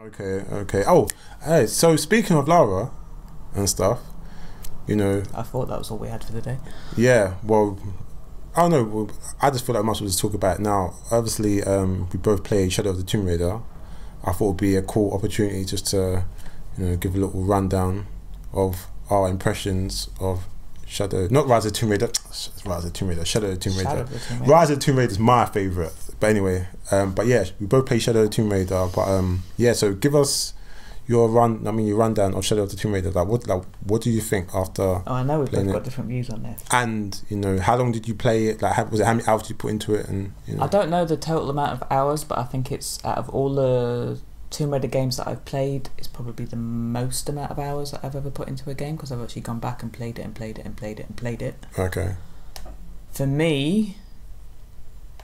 Okay, okay. Oh, hey, so speaking of Lara and stuff, you know, I thought that was all we had for the day. yeah, well, I don't know. Well, I just feel like I might as well just talk about it now. Obviously, we both played Shadow of the Tomb Raider. I thought it would be a cool opportunity just to, give a little rundown of our impressions of Shadow, not Rise of the Tomb Raider, Rise of the Tomb Raider, Shadow of the Tomb Raider. Rise of the Tomb Raider is my favourite. But anyway, but yeah, we both played Shadow of the Tomb Raider. But yeah, so give us your rundown of Shadow of the Tomb Raider. What do you think after? Oh, I know we've both got different views on this. And how long did you play it? Like, was it how many hours did you put into it? And I don't know the total amount of hours, but I think it's out of all the Tomb Raider games that I've played, it's probably the most amount of hours that I've ever put into a game because I've actually gone back and played it and played it and played it and played it. Okay. For me,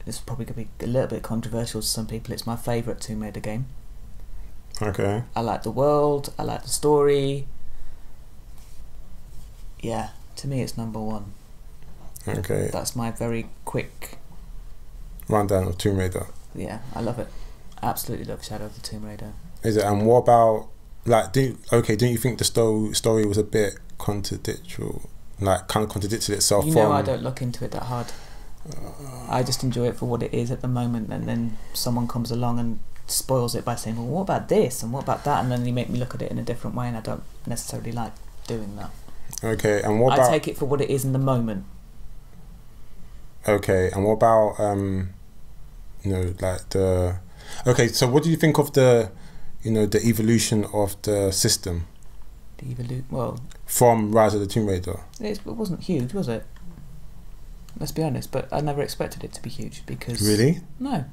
this is probably going to be a little bit controversial to some people. It's my favourite Tomb Raider game. Okay. I like the world. I like the story. Yeah, to me it's number one. Okay. That's my very quick rundown of Tomb Raider. Yeah, I love it. Absolutely love Shadow of the Tomb Raider. Is it? And what about, like, didn't you think the story was a bit contradictory? Like, kind of contradicted itself? I don't look into it that hard. I just enjoy it for what it is at the moment, and then someone comes along and spoils it by saying, well, what about this and what about that, and then you make me look at it in a different way, and I don't necessarily like doing that. Okay, and what about... I take it for what it is in the moment. Okay, and what about like the... Okay, so what do you think of the the evolution of the system? Well, from Rise of the Tomb Raider. It wasn't huge, was it? Let's be honest, but I never expected it to be huge because... Really? No.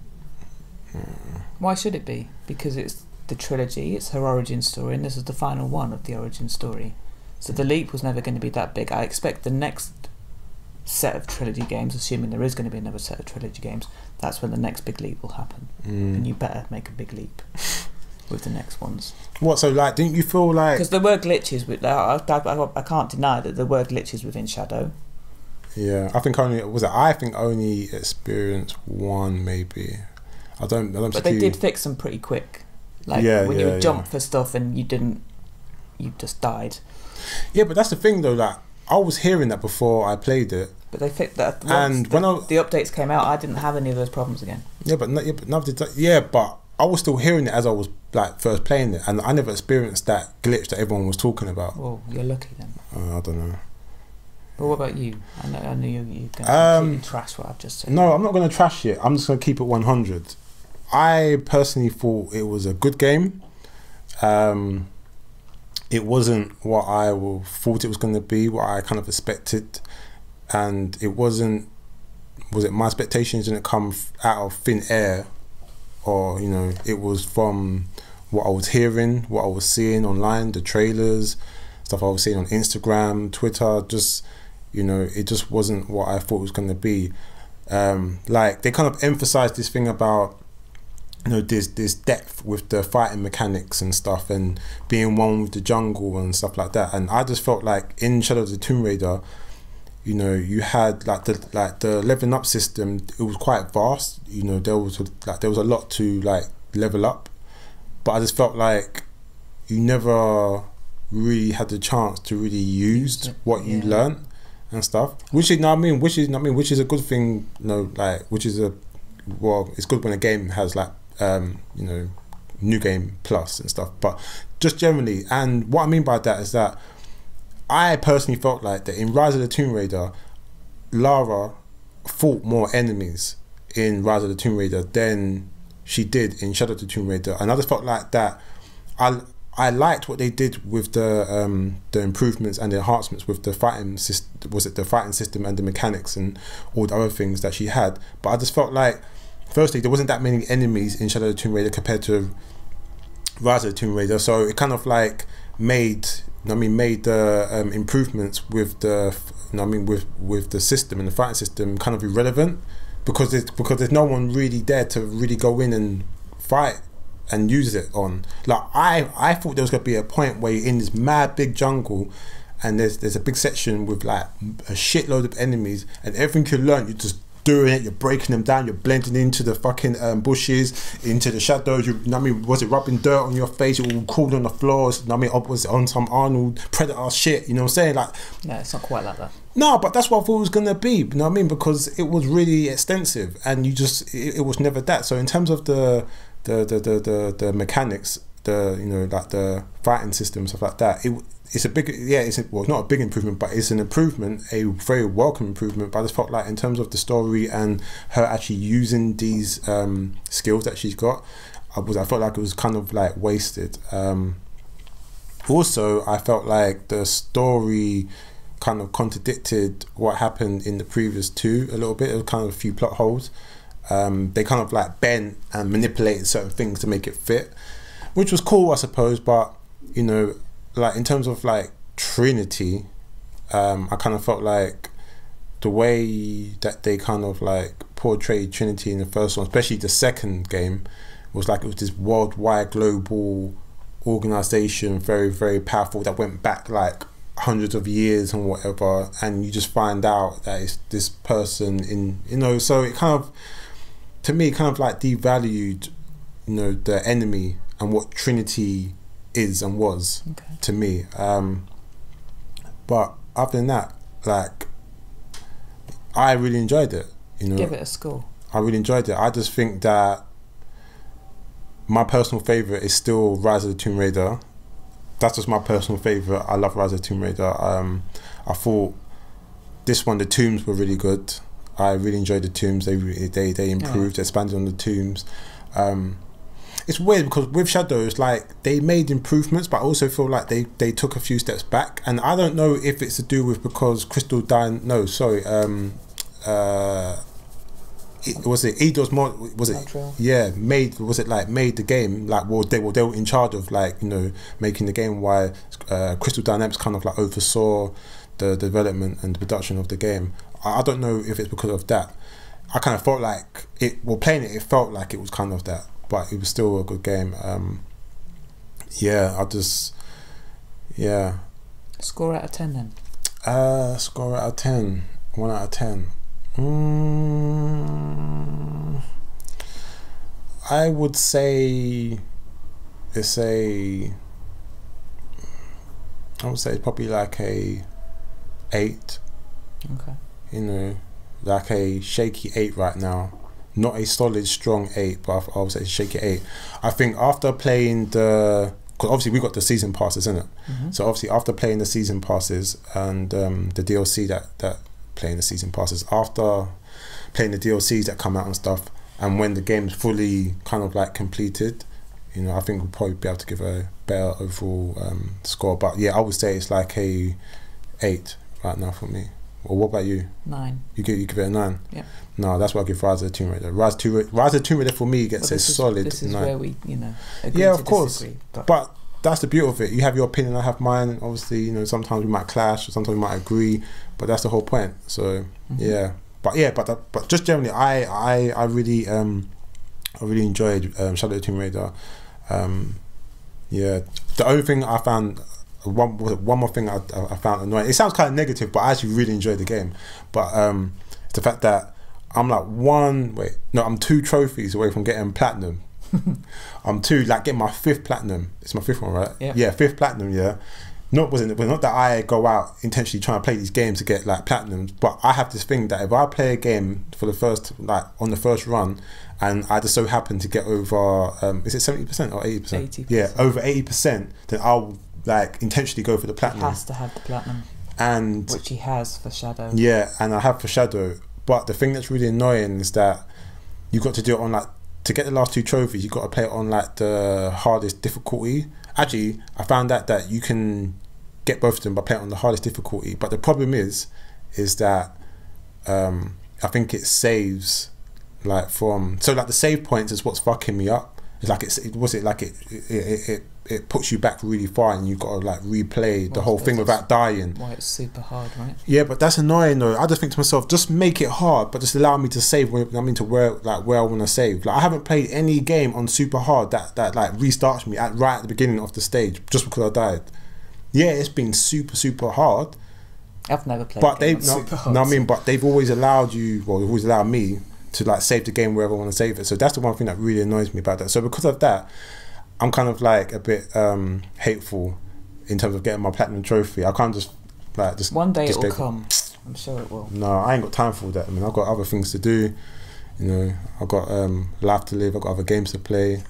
Why should it be? Because it's the trilogy, it's her origin story, and this is the final one of the origin story. So the leap was never going to be that big. I expect the next set of trilogy games, assuming there is going to be another set of trilogy games, that's when the next big leap will happen. And you better make a big leap with the next ones. What, so like, didn't you feel like... Because there were glitches, I can't deny that there were glitches within Shadow. Yeah, I think only experienced one, maybe. I don't. But they did fix them pretty quick. Like when you would jump for stuff and you just died. Yeah, but that's the thing though. Like, I was hearing that before I played it. But they fixed that. And when the updates came out, I didn't have any of those problems again. Yeah, but but I was still hearing it as I was like first playing it, and I never experienced that glitch that everyone was talking about. Well, you're lucky then. I don't know. But what about you? I know you're going to completely trash what I've just said. No, I'm not going to trash it. I'm just going to keep it 100. I personally thought it was a good game. It wasn't what I thought it was going to be, what I kind of expected. And it wasn't... Was it my expectations didn't come out of thin air? Or, it was from what I was hearing, what I was seeing online, the trailers, stuff I was seeing on Instagram, Twitter, just... it just wasn't what I thought it was going to be. Like, they kind of emphasized this thing about, this depth with the fighting mechanics and stuff, and being one with the jungle and stuff like that. And I just felt like in Shadow of the Tomb Raider, you had like the leveling up system. It was quite vast. There was a lot to like level up, but I just felt like you never really had the chance to really use what you learned and stuff, which is a good thing. It's good when a game has like new game plus and stuff, but just generally. And what I mean by that is that I personally felt like that in Rise of the Tomb Raider, Lara fought more enemies in Rise of the Tomb Raider than she did in Shadow of the Tomb Raider, and I just felt like that I liked what they did with the improvements and the enhancements with the fighting system. Was it the fighting system and the mechanics and all the other things that she had? But I just felt like, firstly, there wasn't that many enemies in Shadow of the Tomb Raider compared to Rise of the Tomb Raider, so it kind of like made the improvements with the with the system and the fighting system kind of irrelevant, because there's no one really there to really go in and fight and use it on. Like, I thought there was going to be a point where you're in this mad big jungle and there's a big section with like a shitload of enemies, and everything you learn, you just doing it, you're breaking them down, you're blending into the fucking bushes, into the shadows. You know what I mean? Was it rubbing dirt on your face? You were crawling on the floors. You know what I mean? Was it on some Arnold Predator shit? You know what I'm saying? Like, no, it's not quite like that. No, but that's what I thought it was gonna be. You know what I mean? Because it was really extensive, and you just it was never that. So in terms of the mechanics, like the fighting system, stuff like that, it's a big, it's not a big improvement, but it's an improvement, a very welcome improvement. But I just felt like in terms of the story and her actually using these skills that she's got, I felt like it was kind of like wasted. Also, I felt like the story kind of contradicted what happened in the previous two a little bit. It was kind of a few plot holes. They kind of like bent and manipulated certain things to make it fit, which was cool, I suppose. But like in terms of like Trinity, I kind of felt like the way that they kind of like portrayed Trinity in the first one, especially the second game, was like it was this worldwide global organization, very, very powerful, that went back like hundreds of years and whatever, and you just find out that it's this person in, so it kind of, to me, kind of like devalued, the enemy and what Trinity is and was, to me. But other than that, like, I really enjoyed it. Give it a score. I really enjoyed it. I just think that my personal favorite is still Rise of the Tomb Raider. That's just my personal favorite. I love Rise of the Tomb Raider. I thought this one, the tombs were really good. I really enjoyed the tombs. They improved, expanded on the tombs. It's weird because with Shadows, like, they made improvements, but I also feel like they took a few steps back. And I don't know if it's to do with because Crystal Dyn. No, sorry. Was it Eidos Mod? Was it? Montreal. Yeah, made the game, like, well, they were in charge of, like, making the game, while Crystal Dynamics kind of like oversaw the development and the production of the game. I don't know if it's because of that. I kind of felt like playing it felt like it was kind of that, but it was still a good game. Score out of 10 then. Score out of 10. 1 out of 10. I would say it's probably like a 8. Okay. Like a shaky 8 right now. Not a solid, strong 8, but I would say shaky 8. I think after playing because obviously we got the season passes, isn't it? So obviously after playing the season passes and the DLC that playing the season passes, after playing the DLCs that come out and stuff, and when the game's fully kind of like completed, I think we'll probably be able to give a better overall score. But yeah, I would say it's like a 8 right now for me. Well, what about you? 9. You give it a 9? Yeah. No, that's what I give Rise of the Tomb Raider. Rise of the Tomb Raider for me gets a solid 9. This is where we, agree yeah, to of course. disagree, but that's the beauty of it. You have your opinion, I have mine. Obviously, sometimes we might clash, or sometimes we might agree, but that's the whole point. So yeah, but just generally, I really enjoyed Shadow of the Tomb Raider. Yeah, the only thing I found, one more thing I found annoying. It sounds kind of negative, but I actually really enjoyed the game. But it's the fact that I'm like I'm 2 trophies away from getting platinum. I'm getting my 5th platinum. It's my 5th one, right? Yeah, 5th platinum. Yeah, not that I go out intentionally trying to play these games to get like platinums, but I have this thing that if I play a game for the first, like, on the first run, and I just so happen to get over is it 70% or 80%? 80%. Yeah, over 80%, then I'll like intentionally go for the platinum. He has to have the platinum, and which he has for Shadow. Yeah, and I have for Shadow. But the thing that's really annoying is that you got to do it on, like, to get the last 2 trophies, you got to play it on like the hardest difficulty. Actually, I found out that you can get both of them by playing on the hardest difficulty. But the problem is that I think it saves like the save points is what's fucking me up. It's like it puts you back really far, and you've got to like replay the whole thing without dying. Why it's super hard, right? Yeah, but that's annoying though. I just think to myself, just make it hard, but just allow me to save to where I want to save. Like, I haven't played any game on super hard that like restarts me right at the beginning of the stage just because I died. Yeah, it's been super hard, I've never played. But a game they've on super hard. I mean, but they've always allowed you, well, they've always allowed me to like save the game wherever I want to save it. So that's the one thing that really annoys me about that. So because of that, I'm kind of like a bit hateful in terms of getting my platinum trophy. I can't just like just one day just it will go, come. I'm sure it will. No, I ain't got time for that. I mean, I've got other things to do. You know, I've got life to live. I've got other games to play.